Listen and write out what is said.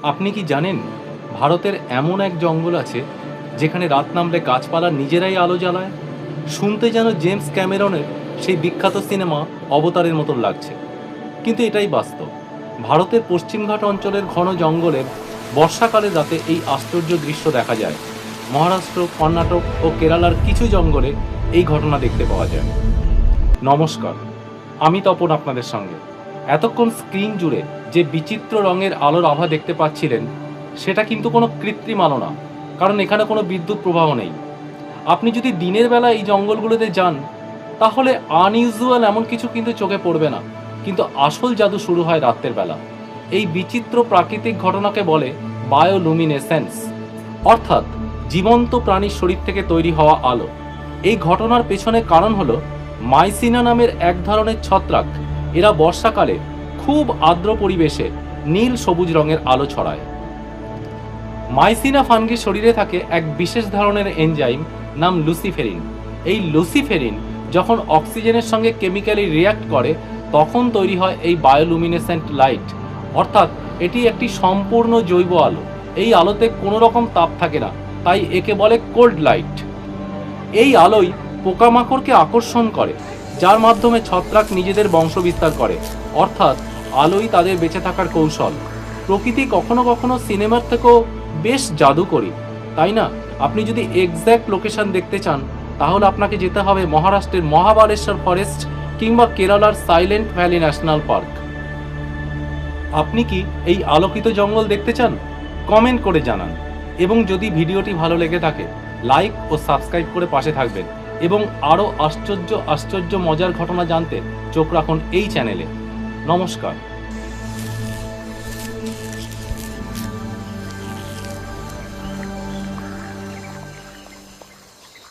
আপনি কি জানেন ভারতের এমন এক জঙ্গল আছে যেখানে রাত নামলে গাছপালা নিজেরাই আলো জ্বালায়? শুনতে যেন জেমস ক্যামেরনের সেই বিখ্যাত সিনেমা অবতারের মতন লাগছে, কিন্তু এটাই বাস্তব। ভারতের পশ্চিমঘাট অঞ্চলের ঘন জঙ্গলের বর্ষাকালের রাতে এই আশ্চর্য দৃশ্য দেখা যায়। মহারাষ্ট্র, কর্ণাটক ও কেরালার কিছু জঙ্গলে এই ঘটনা দেখতে পাওয়া যায়। নমস্কার, আমি তপন আপনাদের সঙ্গে। এতক্ষণ স্ক্রিন জুড়ে যে বিচিত্র রঙের আলোর আভা দেখতে পাচ্ছিলেন সেটা কিন্তু কোনো কৃত্রিম আলো না, কারণ এখানে কোনো বিদ্যুৎ প্রবাহ নেই। আপনি যদি দিনের বেলা এই জঙ্গলগুলোতে যান তাহলে আনইউজুয়াল এমন কিছু কিন্তু চোখে পড়বে না, কিন্তু আসল জাদু শুরু হয় রাতের বেলা। এই বিচিত্র প্রাকৃতিক ঘটনাকে বলে বায়োলুমিনেসেন্স, অর্থাৎ জীবন্ত প্রাণীর শরীর থেকে তৈরি হওয়া আলো। এই ঘটনার পেছনে কারণ হলো মাইসিনা নামের এক ধরনের ছত্রাক। এরা বর্ষাকালে খুব আর্দ্র পরিবেশে নীল সবুজ রঙের আলো ছড়ায়। মাইসিনা ফাঙ্গির শরীরে থাকে এক বিশেষ ধরনের এনজাইম নাম লুসিফেরিন। এই লুসিফেরিন যখন অক্সিজেনের সঙ্গে কেমিক্যালি রিয়্যাক্ট করে তখন তৈরি হয় এই বায়োলুমিনেসেন্ট লাইট, অর্থাৎ এটি একটি সম্পূর্ণ জৈব আলো। এই আলোতে কোনো রকম তাপ থাকে না, তাই একে বলে কোল্ড লাইট। এই আলোই পোকামাকড়কে আকর্ষণ করে, যার মাধ্যমে ছত্রাক নিজেদের বংশ বিস্তার করে, অর্থাৎ আলোই তাদের বেঁচে থাকার কৌশল। প্রকৃতি কখনো কখনো সিনেমার থেকেও বেশ জাদুকরী, তাই না? আপনি যদি এক্স্যাক্ট লোকেশন দেখতে চান তাহলে আপনাকে যেতে হবে মহারাষ্ট্রের মহাবালেশ্বর ফরেস্ট কিংবা কেরালার সাইলেন্ট ভ্যালি ন্যাশনাল পার্ক। আপনি কি এই আলোকিত জঙ্গল দেখতে চান? কমেন্ট করে জানান, এবং যদি ভিডিওটি ভালো লেগে থাকে লাইক ও সাবস্ক্রাইব করে পাশে থাকবেন, এবং আরও আশ্চর্য আশ্চর্য মজার ঘটনা জানতে চোখ রাখুন এই চ্যানেলে। নমস্কার।